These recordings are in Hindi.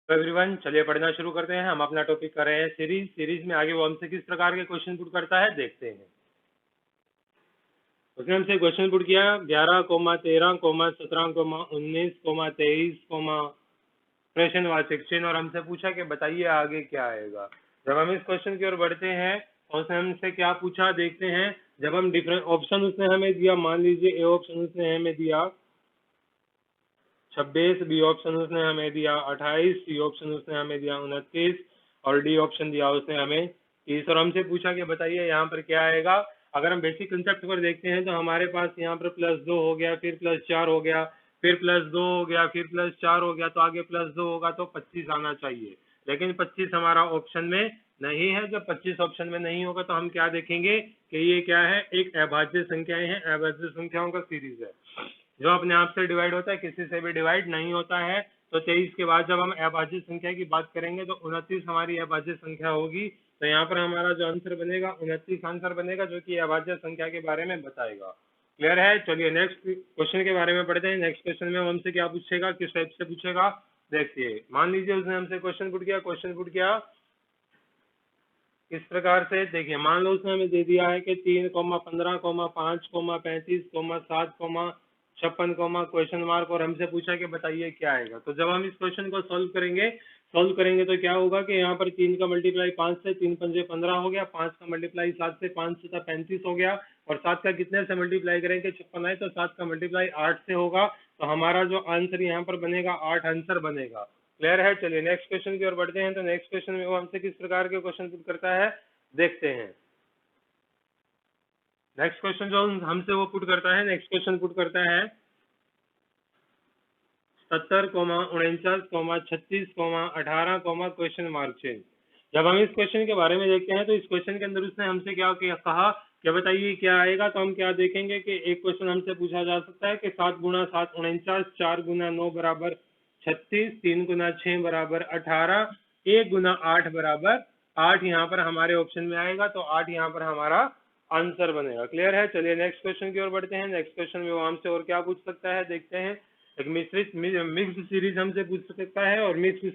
तो एवरीवन, चलिए पढ़ना शुरू करते हैं। हम अपना टॉपिक कर रहे हैं सीरीज में आगे वो हमसे किस प्रकार के क्वेश्चन पुट करता है देखते हैं। उसने हमसे क्वेश्चन पुट किया 11, 13, 17, 19, 23, प्रश्नवाचक चिन्ह, और हमसे पूछा कि बताइए आगे क्या आएगा। जब हम इस क्वेश्चन की ओर बढ़ते हैं तो उसने हमसे क्या पूछा देखते हैं। जब हम डिफरेंट ऑप्शन उसने हमें दिया, मान लीजिए ए ऑप्शन उसने हमें दिया 26, बी ऑप्शन उसने हमें दिया 28, सी ऑप्शन उसने हमें दिया 29 और डी ऑप्शन दिया उसने हमें 30, और हमसे पूछा कि बताइए यहाँ पर क्या आएगा। अगर हम बेसिक कंसेप्ट पर देखते हैं तो हमारे पास यहाँ पर +2 हो गया, फिर +4 हो गया, फिर +2 हो गया, फिर +4 हो गया, तो आगे +2 होगा तो 25 आना चाहिए। लेकिन 25 हमारा ऑप्शन में नहीं है। जब 25 ऑप्शन में नहीं होगा तो हम क्या देखेंगे कि ये क्या है, एक अभाज्य संख्याएं हैं, अभाज्य संख्याओं का सीरीज है जो अपने आप से डिवाइड होता है, किसी से भी डिवाइड नहीं होता है। तो 23 के बाद जब हम अभाज्य संख्या की बात करेंगे तो 29 हमारी अभाज्य संख्या होगी। तो यहाँ पर हमारा जो आंसर बनेगा 29 आंसर बनेगा, जो कि अभाज्य संख्या के बारे में बताएगा। क्लियर है? चलिए नेक्स्ट क्वेश्चन के बारे में पढ़ते हैं। नेक्स्ट क्वेश्चन में हमसे क्या पूछेगा, किस टाइप से पूछेगा देखिए। मान लीजिए उसने हमसे क्वेश्चन पुट किया इस प्रकार से। देखिए, मान लो उसने हमें दे दिया है कि 3, 15, 5, 35, 7, 56, क्वेश्चन मार्क, और हमसे पूछा कि बताइए क्या आएगा। तो जब हम इस क्वेश्चन को सॉल्व करेंगे तो क्या होगा कि यहाँ पर 3 का मल्टीप्लाई 5 से, 3 पंजे 15 हो गया, 5 का मल्टीप्लाई 7 से, 5 से 35 हो गया, और 7 का कितने से मल्टीप्लाई करेंगे, 56 है, तो 7 का मल्टीप्लाई 8 से होगा। तो हमारा जो आंसर यहाँ पर बनेगा 8 आंसर बनेगा। क्लियर है? चलिए नेक्स्ट क्वेश्चन की ओर बढ़ते हैं। तो नेक्स्ट क्वेश्चन में वो हमसे किस प्रकार के क्वेश्चन पुट करता है देखते हैं। नेक्स्ट क्वेश्चन जो हमसे वो पुट करता है, नेक्स्ट क्वेश्चन पुट करता है 70, 49, 36, 18, क्वेश्चन मार्क चिन्ह। जब हम इस क्वेश्चन के बारे में देखते हैं तो इस क्वेश्चन के अंदर उसने हमसे क्या कहा कि बताइए क्या आएगा। तो हम क्या देखेंगे कि एक क्वेश्चन हमसे पूछा जा सकता है कि 7 गुना 7 49, 4 गुना 9 बराबर 36, 3 गुना 6 बराबर 18, 1 गुना 8 बराबर 8 यहाँ पर हमारे ऑप्शन में आएगा। तो 8 यहाँ पर हमारा आंसर बनेगा। क्लियर है? चलिए नेक्स्ट क्वेश्चन की ओर बढ़ते हैं। नेक्स्ट क्वेश्चन में वो हमसे और क्या पूछ सकता है देखते हैं। एक मिक्स्ड सीरीज हमसे पूछ सकता है, और मिक्स्ड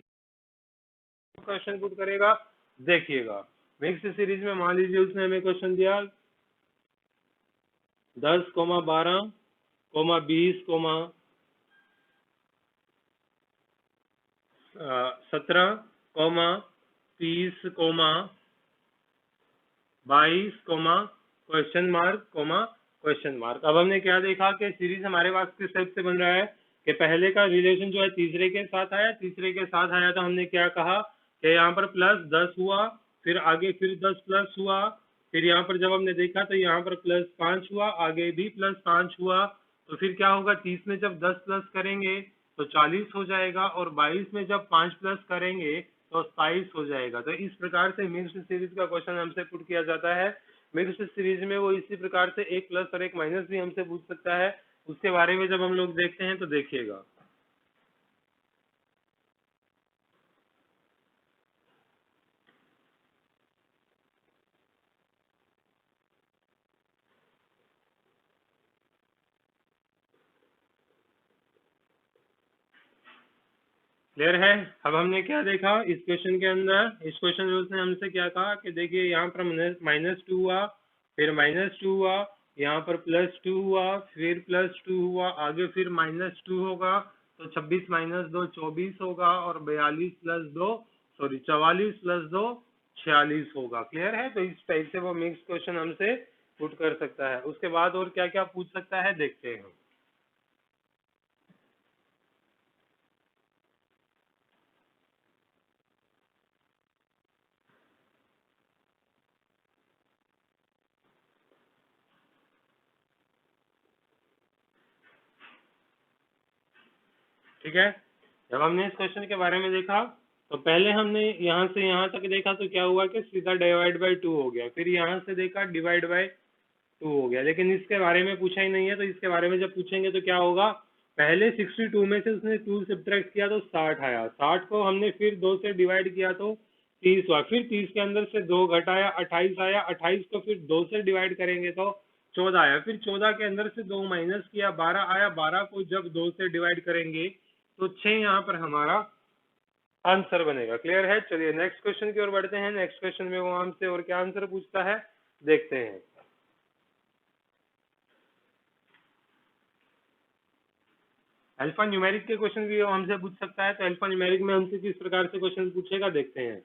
क्वेश्चन पुट करेगा देखिएगा। मिक्स्ड सीरीज में मान लीजिए उसने हमें क्वेश्चन दिया 10, 12, 20, 17, 30, 22, क्वेश्चन मार्क। अब हमने क्या देखा कि सीरीज हमारे पास किस टाइप से बन रहा है कि पहले का रिलेशन जो है तीसरे के साथ आया, तो हमने क्या कहा कि यहाँ पर +10 हुआ, फिर आगे फिर 10 प्लस हुआ, फिर यहाँ पर जब हमने देखा तो यहाँ पर +5 हुआ, आगे भी +5 हुआ। तो फिर क्या होगा, 30 में जब 10 प्लस करेंगे तो 40 हो जाएगा, और 22 में जब 5 प्लस करेंगे तो 27 हो जाएगा। तो इस प्रकार से मिक्स्ड सीरीज का क्वेश्चन हमसे पुट किया जाता है। मिक्स्ड सीरीज में वो इसी प्रकार से एक प्लस और एक माइनस भी हमसे पूछ सकता है। उसके बारे में जब हम लोग देखते हैं तो देखिएगा। क्लियर है? अब हमने क्या देखा इस क्वेश्चन के अंदर। इस क्वेश्चन में उसने हमसे क्या कहा कि देखिए यहाँ पर -2 हुआ, फिर -2 हुआ, यहाँ पर +2 हुआ, फिर +2 हुआ, आगे फिर -2 होगा, तो 26 - 2 24 होगा, और 44 + 2 44 + 2 46 होगा। क्लियर है? तो इस टाइप से वो मिक्स क्वेश्चन हमसे पुट कर सकता है। उसके बाद और क्या क्या पूछ सकता है देखते हैं। ठीक है? जब हमने इस क्वेश्चन के बारे में देखा तो पहले हमने यहाँ से यहाँ तक देखा तो क्या हुआ कि सीधा डिवाइड बाय 2 हो गया, फिर यहाँ से देखा डिवाइड बाय 2 हो गया, लेकिन इसके बारे में पूछा ही नहीं है। तो इसके बारे में जब पूछेंगे तो क्या होगा, पहले 62 में से उसने 2 सब्ट्रैक्ट किया तो 60 आया, 60 को हमने फिर 2 से डिवाइड किया तो 30 हुआ, फिर 30 के अंदर से 2 घटाया 28 आया, 28 को फिर 2 से डिवाइड करेंगे तो 14 आया, फिर 14 के अंदर से 2 माइनस किया 12 आया, 12 को जब 2 से डिवाइड करेंगे तो 6 यहाँ पर हमारा आंसर बनेगा। क्लियर है? चलिए नेक्स्ट क्वेश्चन की ओर बढ़ते हैं। नेक्स्ट क्वेश्चन में वो हमसे और क्या आंसर पूछता है देखते हैं। अल्फा न्यूमेरिक के क्वेश्चन भी वो हमसे पूछ सकता है, तो अल्फा न्यूमेरिक में हमसे किस प्रकार से क्वेश्चन पूछेगा देखते हैं।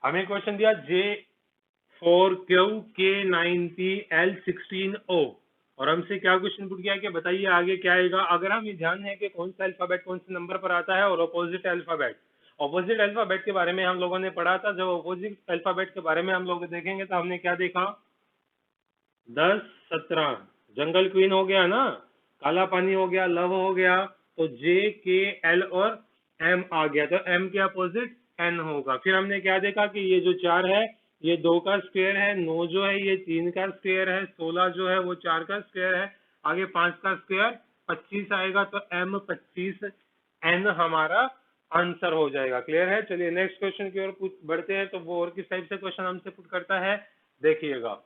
हमें क्वेश्चन दिया J4Q K9PL16O और हमसे क्या क्वेश्चन पूछ गया कि बताइए आगे क्या आएगा। अगर हम ये ध्यान है कि कौन सा अल्फाबेट कौन से नंबर पर आता है और अपोजिट अल्फाबेट के बारे में हम लोगों ने पढ़ा था। जब अपोजिट अल्फाबेट के बारे में हम लोग देखेंगे तो हमने क्या देखा, 10, 17 जंगल क्वीन हो गया ना, काला पानी हो गया, लव हो गया, तो J, K, L और M आ गया, तो M के अपोजिट N होगा। फिर हमने क्या देखा कि ये जो 4 है ये 2 का स्क्वायर है, 9 जो है ये 3 का स्क्वायर है, 16 जो है वो 4 का स्क्वायर है, आगे 5 का स्क्वायर 25 आएगा, तो M 25 N हमारा आंसर हो जाएगा। क्लियर है? चलिए नेक्स्ट क्वेश्चन की ओर बढ़ते हैं। तो वो और किस टाइप से क्वेश्चन हमसे पुट करता है देखिएगा।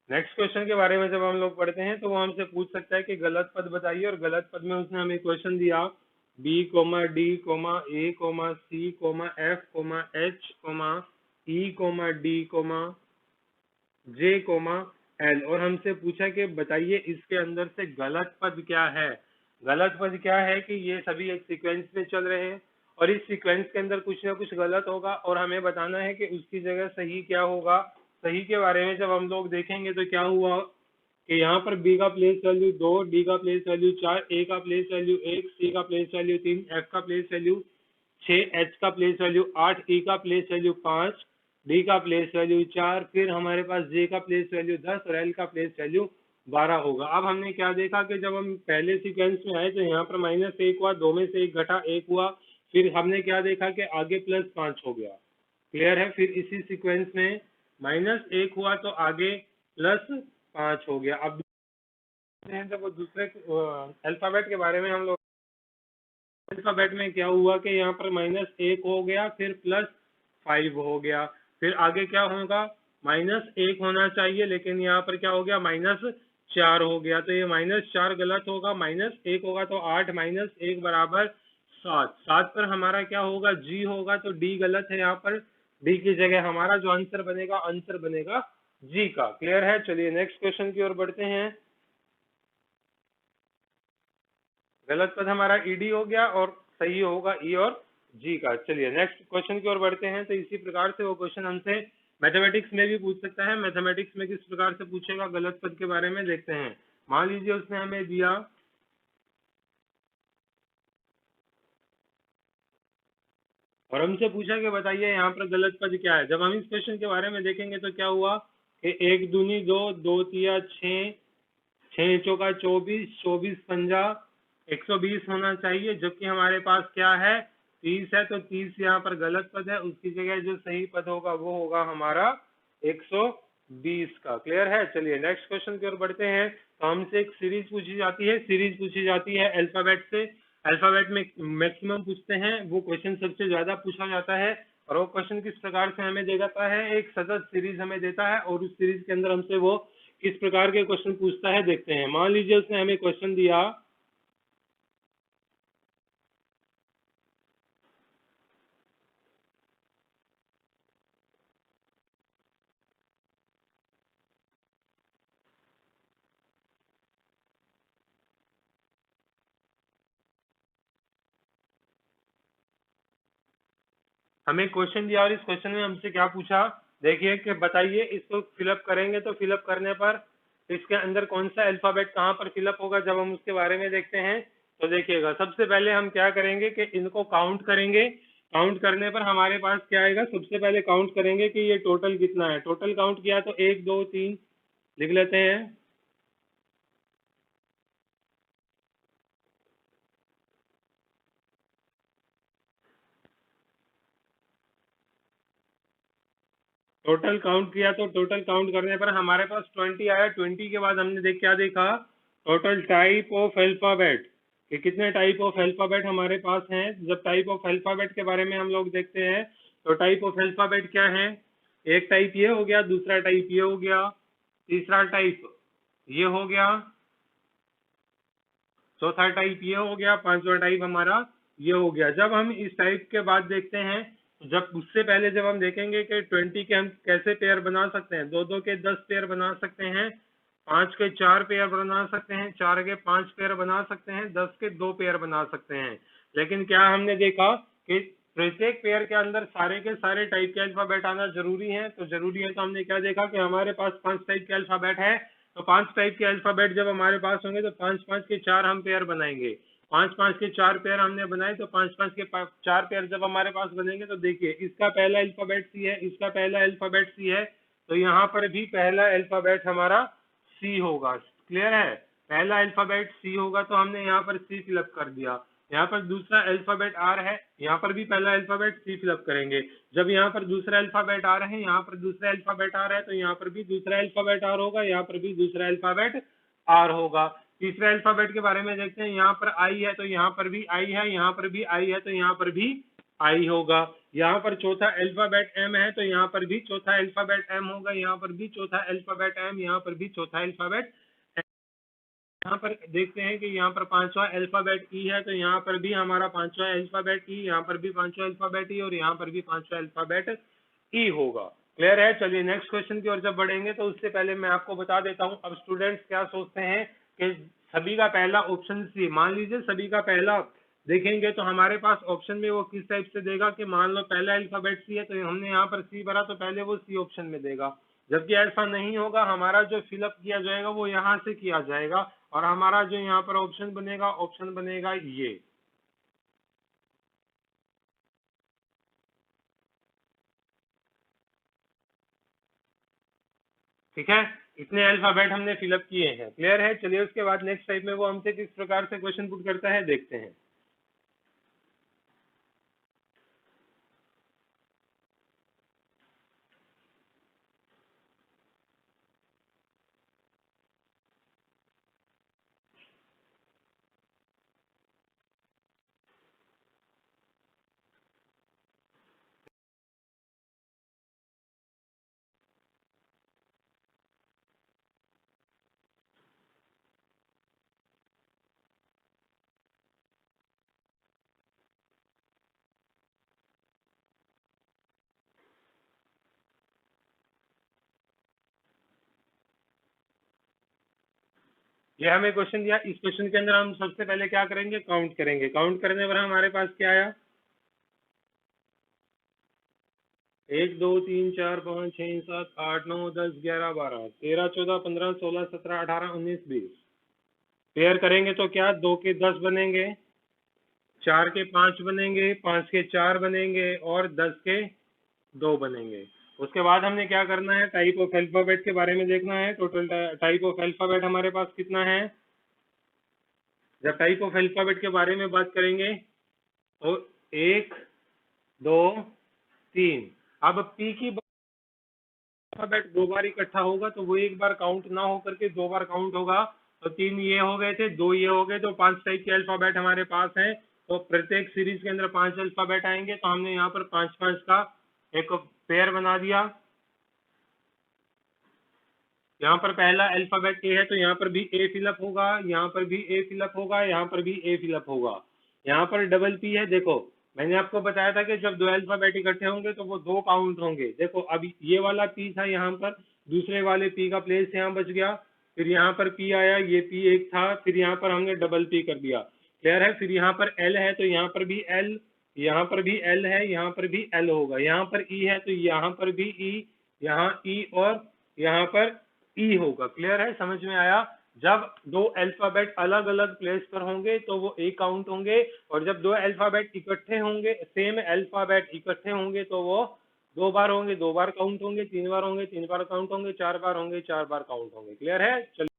नेक्स्ट क्वेश्चन के बारे में जब हम लोग पढ़ते हैं तो वो हमसे पूछ सकता है कि गलत पद बताइए, और गलत पद में उसने हमें क्वेश्चन दिया B, D, A, C, F, H, E, D, J, L और हमसे पूछा कि बताइए इसके अंदर से गलत पद क्या है। गलत पद क्या है कि ये सभी एक सीक्वेंस में चल रहे हैं और इस सीक्वेंस के अंदर कुछ ना कुछ गलत होगा और हमें बताना है कि उसकी जगह सही क्या होगा। सही के बारे में जब हम लोग देखेंगे तो क्या हुआ कि यहाँ पर B का प्लेस वैल्यू 2, D का प्लेस वैल्यू 4, A का प्लेस वैल्यू 1, C का प्लेस वैल्यू 3, F का प्लेस वैल्यू 6, H का प्लेस वैल्यू 8, E का प्लेस वैल्यू 5, D का प्लेस वैल्यू 4, फिर हमारे पास J का प्लेस वैल्यू 10 और L का प्लेस वैल्यू 12 होगा। अब हमने क्या देखा कि जब हम पहले सीक्वेंस में आए तो यहाँ पर -1 हुआ, 2 में से 1 घटा 1 हुआ, फिर हमने क्या देखा कि आगे +5 हो गया। क्लियर है? फिर इसी सीक्वेंस में -1 हुआ तो आगे +5 हो गया। अब जब वो दूसरे अल्फाबेट के बारे में हम लोग, अल्फाबेट में क्या हुआ कि यहाँ पर -1 हो गया, फिर +5 हो गया, फिर आगे क्या होगा, -1 होना चाहिए लेकिन यहाँ पर क्या हो गया, -4 हो गया, तो ये -4 गलत होगा, -1 होगा तो 8 -1 बराबर 7। 7 पर हमारा क्या होगा, G होगा, तो D गलत है। यहाँ पर D की जगह हमारा जो आंसर बनेगा G का। क्लियर है? चलिए नेक्स्ट क्वेश्चन की ओर बढ़ते हैं। गलत पद हमारा ईडी हो गया और सही होगा ई और जी का। चलिए नेक्स्ट क्वेश्चन की ओर बढ़ते हैं। तो इसी प्रकार से वो क्वेश्चन हमसे मैथमेटिक्स में भी पूछ सकता है। मैथमेटिक्स में किस प्रकार से पूछेगा गलत पद के बारे में देखते हैं। मान लीजिए उसने हमें दिया और हमसे पूछा कि बताइए यहाँ पर गलत पद क्या है। जब हम इस क्वेश्चन के बारे में देखेंगे तो क्या हुआ कि 1 दूनी 2, 2 तिया 6, 6 चौका 24, 24 पंजा 120 होना चाहिए, जबकि हमारे पास क्या है 30 है, तो 30 यहाँ पर गलत पद है, उसकी जगह जो सही पद होगा वो होगा हमारा 120 का। क्लियर है? चलिए नेक्स्ट क्वेश्चन की ओर बढ़ते हैं। तो हमसे एक सीरीज पूछी जाती है अल्फाबेट से। अल्फाबेट में मैक्सिमम पूछते हैं, वो क्वेश्चन सबसे ज्यादा पूछा जाता है और वो क्वेश्चन किस प्रकार से हमें दे जाता है, एक सतत सीरीज हमें देता है और उस सीरीज के अंदर हमसे वो किस प्रकार के क्वेश्चन पूछता है देखते हैं। मान लीजिए उसने हमें क्वेश्चन दिया हमें क्वेश्चन दिया और इस क्वेश्चन में हमसे क्या पूछा देखिए कि बताइए इसको फिलअप करेंगे तो फिलअप करने पर इसके अंदर कौन सा अल्फाबेट कहाँ पर फिलअप होगा। जब हम उसके बारे में देखते हैं तो देखिएगा सबसे पहले हम क्या करेंगे कि इनको काउंट करेंगे। काउंट करने पर हमारे पास क्या आएगा, सबसे पहले काउंट करेंगे कि ये टोटल कितना है। टोटल काउंट किया तो 1 2 3 लिख लेते हैं। टोटल काउंट किया तो टोटल काउंट करने पर हमारे पास 20 आया। 20 के बाद हमने क्या देखा, टोटल टाइप ऑफ अल्फाबेट, कि कितने टाइप ऑफ अल्फाबेट हमारे पास हैं। जब टाइप ऑफ अल्फाबेट के बारे में हम लोग देखते हैं तो टाइप ऑफ अल्फाबेट क्या है, एक टाइप ये हो गया, दूसरा टाइप ये हो गया, तीसरा टाइप ये हो गया, चौथा टाइप ये हो गया, पांचवा टाइप हमारा ये हो गया। जब हम इस टाइप के बाद देखते हैं, जब उससे पहले जब हम देखेंगे कि 20 के हम कैसे पेयर बना सकते हैं, 2 के 10 पेयर बना सकते हैं, 5 के 4 पेयर बना सकते हैं, 4 के 5 पेयर बना सकते हैं, 10 के 2 पेयर बना सकते हैं। लेकिन क्या हमने देखा कि प्रत्येक पेयर के अंदर सारे के सारे टाइप के अल्फाबेट आना जरूरी है। तो जरूरी है तो हमने क्या देखा कि हमारे पास 5 टाइप के अल्फाबेट है। तो 5 टाइप के अल्फाबेट जब हमारे पास होंगे तो 5 के 4 हम पेयर बनाएंगे। 5 के 4 पेयर हमने बनाए तो 5 के 4 पेयर जब हमारे पास बनेंगे तो देखिए, इसका पहला अल्फाबेट सी है, इसका पहला अल्फाबेट सी है, तो यहाँ पर भी पहला अल्फाबेट हमारा सी होगा। क्लियर है, पहला अल्फाबेट सी होगा तो हमने यहाँ पर सी फिलअप कर दिया। यहाँ पर दूसरा अल्फाबेट आर है, यहाँ पर भी पहला अल्फाबेट सी फिलअप करेंगे। जब यहाँ पर दूसरा अल्फाबेट आर है, यहाँ पर दूसरा अल्फाबेट आर है, तो यहाँ पर भी दूसरा अल्फाबेट आर होगा, यहाँ पर भी दूसरा अल्फाबेट आर होगा। तीसरे अल्फाबेट के बारे में देखते हैं, यहाँ पर आई है तो यहाँ पर भी आई है, यहाँ पर भी आई है तो यहाँ पर भी आई होगा। यहाँ पर चौथा अल्फाबेट एम है तो यहाँ पर भी चौथा अल्फाबेट एम होगा, यहाँ पर भी चौथा अल्फाबेट एम, यहाँ पर भी चौथा अल्फाबेट। यहाँ पर देखते हैं कि यहाँ पर पांचवा अल्फाबेट ई है तो यहाँ पर भी हमारा पांचवा अल्फाबेट ई, यहाँ पर भी पांचवा अल्फाबेट ई और यहाँ पर भी पांचवा अल्फाबेट ई होगा। क्लियर है। चलिए नेक्स्ट क्वेश्चन की ओर जब बढ़ेंगे तो उससे पहले मैं आपको बता देता हूँ, अब स्टूडेंट्स क्या सोचते हैं कि सभी का पहला ऑप्शन सी, मान लीजिए सभी का पहला देखेंगे तो हमारे पास ऑप्शन में वो किस टाइप से देगा कि मान लो पहला अल्फाबेट सी है तो हमने यहाँ पर सी भरा तो पहले वो सी ऑप्शन में देगा। जबकि ऐसा नहीं होगा, हमारा जो फिलअप किया जाएगा वो यहाँ से किया जाएगा और हमारा जो यहाँ पर ऑप्शन बनेगा ये। ठीक है, इतने अल्फाबेट हमने फिलअप किए हैं। क्लियर है। चलिए उसके बाद नेक्स्ट टाइप में वो हमसे किस प्रकार से क्वेश्चन पुट करता है देखते हैं। ये हमें क्वेश्चन दिया, इस क्वेश्चन के अंदर हम सबसे पहले क्या करेंगे, काउंट करेंगे। काउंट करने पर हमारे पास क्या आया, 1 2 3 4 5 6 7 8 9 10 11 12 13 14 15 16 17 18 19 20। पेयर करेंगे तो क्या, 2 के 10 बनेंगे, 4 के 5 बनेंगे, 5 के 4 बनेंगे और 10 के 2 बनेंगे। उसके बाद हमने क्या करना है, टाइप ऑफ अल्फाबेट के बारे में देखना है। टोटल टाइप ऑफ अल्फाबेट हमारे पास कितना है। जब टाइप ऑफ अल्फाबेट के बारे में बात करेंगे तो 1 2 3। अब पी की अल्फाबेट 2 बार इकट्ठा होगा तो वो एक बार काउंट ना होकर के 2 बार काउंट होगा। तो 3 ये हो गए थे, 2 ये हो गए, तो 5 टाइप के अल्फाबेट हमारे पास हैं। तो प्रत्येक सीरीज के अंदर 5 अल्फाबेट आएंगे, तो हमने यहाँ पर 5 का एक पेयर बना दिया। यहाँ पर पहला अल्फाबेट ए है तो यहाँ पर भी ए फिलअप होगा, यहाँ पर भी ए फिलअप होगा, यहाँ पर भी ए फिलअप होगा। यहाँ पर डबल पी है, देखो मैंने आपको बताया था कि जब 2 अल्फाबेट इकट्ठे होंगे तो वो 2 काउंट होंगे। देखो अब ये वाला पी था, यहाँ पर दूसरे वाले पी का प्लेस यहाँ बच गया, फिर यहाँ पर पी आया, ये पी एक था, फिर यहाँ पर हमने डबल पी कर दिया। क्लियर है। फिर यहाँ पर एल है तो यहाँ पर भी एल, यहाँ पर भी एल है, यहाँ पर भी एल होगा। यहाँ पर ई है तो यहाँ पर भी ई, यहाँ ई और यहाँ पर ई होगा। क्लियर है, समझ में आया। जब 2 अल्फाबेट अलग अलग प्लेस पर होंगे तो वो एक काउंट होंगे, और जब 2 अल्फाबेट इकट्ठे होंगे, सेम अल्फाबेट इकट्ठे होंगे तो वो 2 बार होंगे, 2 बार काउंट होंगे, 3 बार होंगे, 3 बार काउंट होंगे, 4 बार होंगे, 4 बार काउंट होंगे। क्लियर है। चलिए